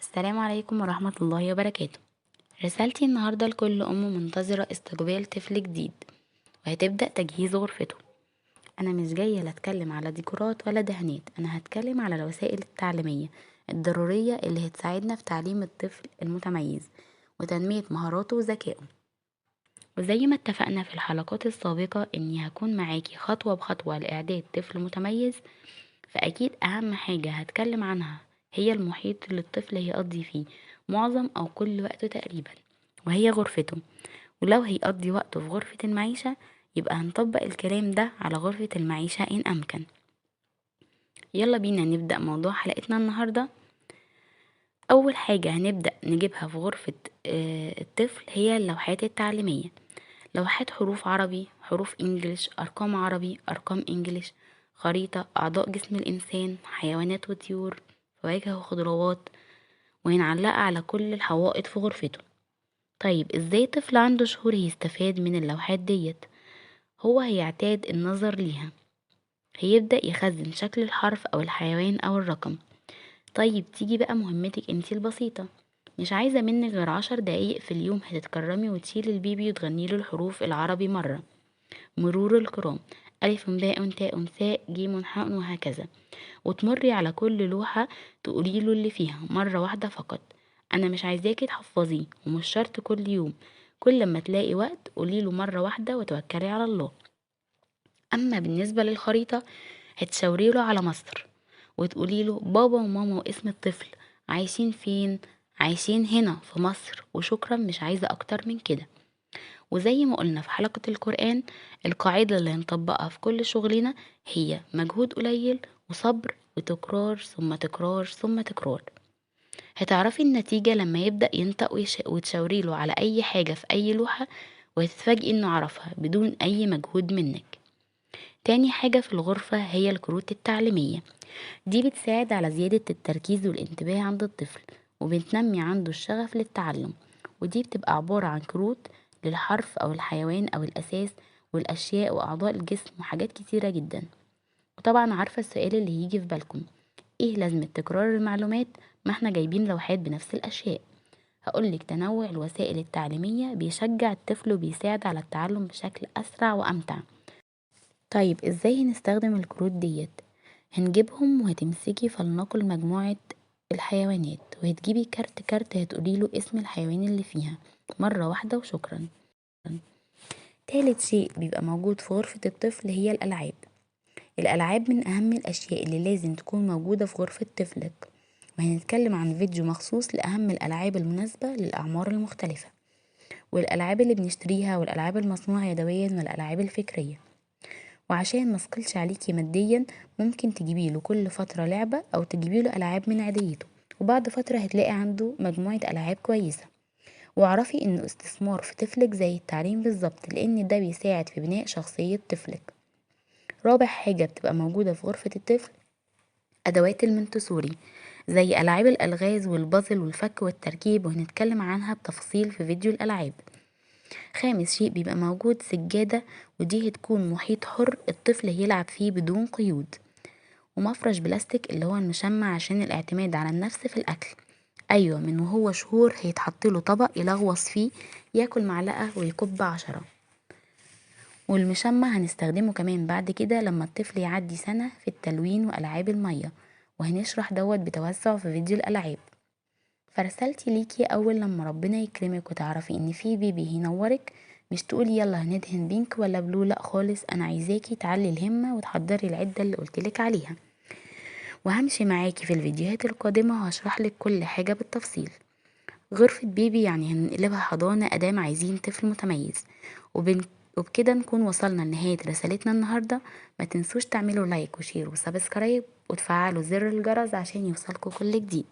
السلام عليكم ورحمة الله وبركاته. رسالتي النهاردة لكل أم منتظرة استقبال طفل جديد وهتبدأ تجهيز غرفته. أنا مش جاية لا أتكلم على ديكورات ولا دهانات، أنا هتكلم على الوسائل التعليمية الضرورية اللي هتساعدنا في تعليم الطفل المتميز وتنمية مهاراته وذكائه. وزي ما اتفقنا في الحلقات السابقة إني هكون معاكي خطوة بخطوة لإعداد طفل متميز، فأكيد أهم حاجة هتكلم عنها هي المحيط اللي الطفل هيقضي فيه معظم أو كل وقته تقريبا، وهي غرفته. ولو هيقضي وقته في غرفة المعيشة يبقى هنطبق الكلام ده على غرفة المعيشة إن أمكن. يلا بينا نبدأ موضوع حلقتنا النهاردة. أول حاجة هنبدأ نجيبها في غرفة الطفل هي اللوحات التعليمية. لوحات حروف عربي، حروف انجليش، ارقام عربي، ارقام انجليش، خريطة اعضاء جسم الانسان، حيوانات وطيور، فواكه وخضروات، وهنعلقها على كل الحوائط في غرفته. طيب ازاي طفل عنده شهور يستفاد من اللوحات ديت؟ هو هيعتاد النظر ليها، هيبدأ يخزن شكل الحرف او الحيوان او الرقم. طيب تيجي بقى مهمتك انتي البسيطة، مش عايزة منك غير 10 دقايق في اليوم هتتكرمي وتشيلي البيبي وتغنيله الحروف العربي مرة مرور الكرام، ألف باء تاء ثاء جيم حاء وهكذا، وتمري على كل لوحة تقوليله اللي فيها مرة واحدة فقط. أنا مش عايزاكي تحفظيه ومش شرط كل يوم، كل لما تلاقي وقت قوليله مرة واحدة وتوكلي على الله. أما بالنسبة للخريطة هتشاوريله على مصر وتقوليله بابا وماما واسم الطفل عايشين فين، عايشين هنا في مصر وشكرا، مش عايزة أكتر من كده. وزي ما قلنا في حلقة القرآن، القاعدة اللي هنطبقها في كل شغلنا هي مجهود قليل وصبر وتكرار ثم تكرار ثم تكرار. هتعرفي النتيجة لما يبدأ ينطق وتشاوريله على أي حاجة في أي لوحة وهتتفاجئي إنه عرفها بدون أي مجهود منك. تاني حاجة في الغرفة هي الكروت التعليمية. دي بتساعد على زيادة التركيز والانتباه عند الطفل وبتنمي عنده الشغف للتعلم. ودي بتبقى عبارة عن كروت للحرف أو الحيوان أو الأساس والأشياء وأعضاء الجسم وحاجات كتيرة جدا. وطبعا عارفة السؤال اللي هيجي في بالكم، ايه لازمة تكرار المعلومات ما احنا جايبين لوحات بنفس الأشياء؟ هقولك تنوع الوسائل التعليمية بيشجع الطفل وبيساعد على التعلم بشكل أسرع وأمتع. طيب ازاي هنستخدم الكروت ديت؟ هنجيبهم وهتمسكي فلنقل مجموعة الحيوانات وهتجيبي كارت كارت هتقوليله اسم الحيوان اللي فيها مرة واحدة وشكرا. تالت شيء بيبقى موجود في غرفة الطفل هي الألعاب. الألعاب من أهم الأشياء اللي لازم تكون موجودة في غرفة طفلك، وهنتكلم عن فيديو مخصوص لأهم الألعاب المناسبة للأعمار المختلفة، والألعاب اللي بنشتريها والألعاب المصنوعة يدويا والألعاب الفكرية. وعشان مسقلش عليكي ماديا ممكن تجيبيله كل فترة لعبة أو تجيبيله ألعاب من عاديته، وبعد فترة هتلاقي عنده مجموعة ألعاب كويسة. واعرفي إنه استثمار في طفلك زي التعليم بالظبط، لأن ده بيساعد في بناء شخصية طفلك. رابع حاجة بتبقى موجودة في غرفة الطفل أدوات المنتسوري، زي ألعاب الألغاز والبازل والفك والتركيب، وهنتكلم عنها بتفصيل في فيديو الألعاب. خامس شيء بيبقى موجود سجادة، ودي هتكون محيط حر الطفل يلعب فيه بدون قيود، ومفرش بلاستيك اللي هو المشمع عشان الاعتماد على النفس في الأكل. أيوة، من وهو شهور هيتحطله طبق يلغوص فيه ياكل معلقة ويكب 10. والمشمع هنستخدمه كمان بعد كده لما الطفل يعدي سنة في التلوين وألعاب المية، وهنشرح دوت بتوسع في فيديو الألعاب. فرسالتي ليكي أول لما ربنا يكرمك وتعرفي إن في بيبي هينورك، مش تقولي يلا هندهن بينك ولا بلو، لأ خالص، أنا عايزاكي تعلي الهمة وتحضري العدة اللي قلتلك عليها، وهمشي معاكي في الفيديوهات القادمة وهشرحلك كل حاجة بالتفصيل. غرفة بيبي يعني هنقلبها حضانة أدام عايزين طفل متميز. وبكده نكون وصلنا لنهاية رسالتنا النهاردة. ما تنسوش تعملوا لايك وشير وسبسكرايب وتفعلوا زر الجرس عشان يوصلكوا كل جديد.